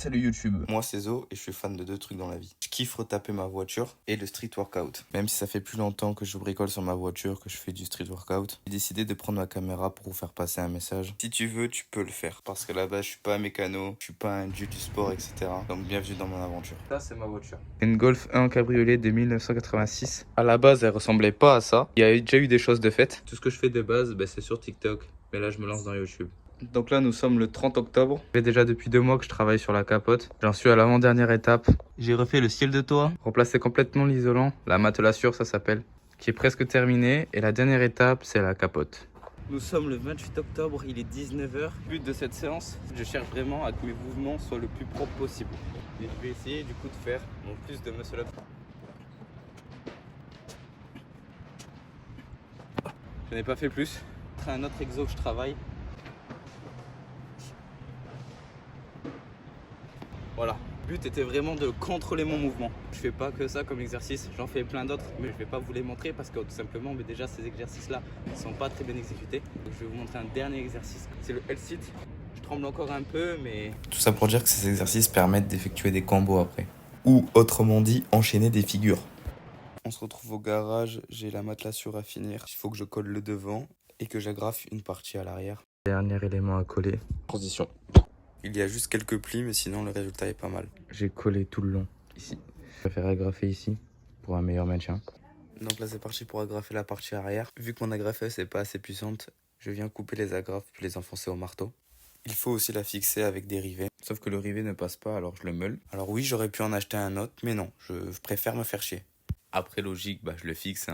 Salut YouTube. Moi c'est Zo et je suis fan de deux trucs dans la vie. Je kiffe retaper ma voiture et le street workout. Même si ça fait plus longtemps que je bricole sur ma voiture, que je fais du street workout, j'ai décidé de prendre ma caméra pour vous faire passer un message. Si tu veux, tu peux le faire. Parce que là-bas, je suis pas un mécano, je suis pas un dieu du sport, etc. Donc bienvenue dans mon aventure. Ça c'est ma voiture. Une Golf 1 cabriolet de 1986. À la base, elle ressemblait pas à ça. Il y a déjà eu des choses de faites. Tout ce que je fais de base, c'est sur TikTok. Mais là, je me lance dans YouTube. Donc là, nous sommes le 30 octobre. Ça fait déjà depuis 2 mois que je travaille sur la capote. J'en suis à l'avant-dernière étape. J'ai refait le ciel de toit, remplacé complètement l'isolant, la matelassure ça s'appelle, qui est presque terminée. Et la dernière étape, c'est la capote. Nous sommes le 28 octobre, il est 19h. Le but de cette séance, je cherche vraiment à que mes mouvements soient le plus propres possible. Et je vais essayer du coup de faire mon plus de muscle up. Je n'ai pas fait plus. C'est un autre exo que je travaille. Voilà, le but était vraiment de contrôler mon mouvement. Je fais pas que ça comme exercice, j'en fais plein d'autres, mais je vais pas vous les montrer parce que tout simplement, déjà ces exercices-là ne sont pas très bien exécutés. Donc je vais vous montrer un dernier exercice, c'est le L-sit. Je tremble encore un peu, mais... Tout ça pour dire que ces exercices permettent d'effectuer des combos après. Ou autrement dit, enchaîner des figures. On se retrouve au garage, j'ai la matelassure à finir. Il faut que je colle le devant et que j'agrafe une partie à l'arrière. Dernier élément à coller. Transition. Il y a juste quelques plis, mais sinon le résultat est pas mal. J'ai collé tout le long, ici. Je préfère agrafer ici, pour un meilleur maintien. Donc là c'est parti pour agrafer la partie arrière. Vu que mon agrafeuse n'est pas assez puissante, je viens couper les agrafes puis les enfoncer au marteau. Il faut aussi la fixer avec des rivets. Sauf que le rivet ne passe pas, alors je le meule. Alors oui, j'aurais pu en acheter un autre, mais non, je préfère me faire chier. Après logique, je le fixe,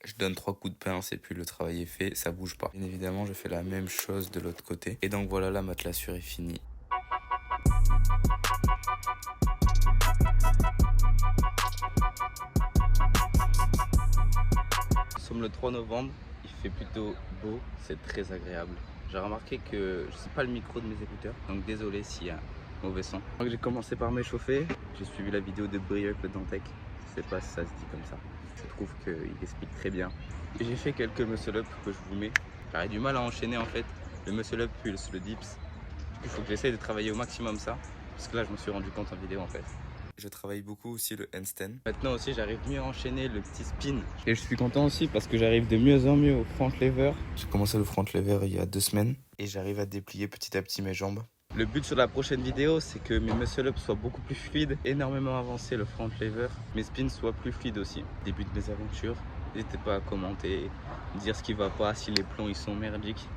je donne 3 coups de pince et puis le travail est fait, ça bouge pas. Bien évidemment, je fais la même chose de l'autre côté. Et donc voilà, la matelassure est finie. Nous sommes le 3 novembre, il fait plutôt beau, c'est très agréable. J'ai remarqué que je sais pas le micro de mes écouteurs, donc désolé s'il y a un mauvais son. Donc j'ai commencé par m'échauffer, j'ai suivi la vidéo de Brieuc le Dantec, je sais pas si ça se dit comme ça. Je trouve qu'il explique très bien. J'ai fait quelques muscle-up que je vous mets. J'aurais du mal à enchaîner en fait le muscle-up plus le dips. Il faut que j'essaye de travailler au maximum ça, parce que là je me suis rendu compte en vidéo en fait. Je travaille beaucoup aussi le handstand. Maintenant aussi j'arrive mieux à enchaîner le petit spin. Et je suis content aussi parce que j'arrive de mieux en mieux au front lever. J'ai commencé le front lever il y a 2 semaines et j'arrive à déplier petit à petit mes jambes. Le but sur la prochaine vidéo, c'est que mes muscle-ups soient beaucoup plus fluides, énormément avancé le front lever, mes spins soient plus fluides aussi. Début de mes aventures, n'hésitez pas à commenter, dire ce qui va pas, si les plombs ils sont merdiques.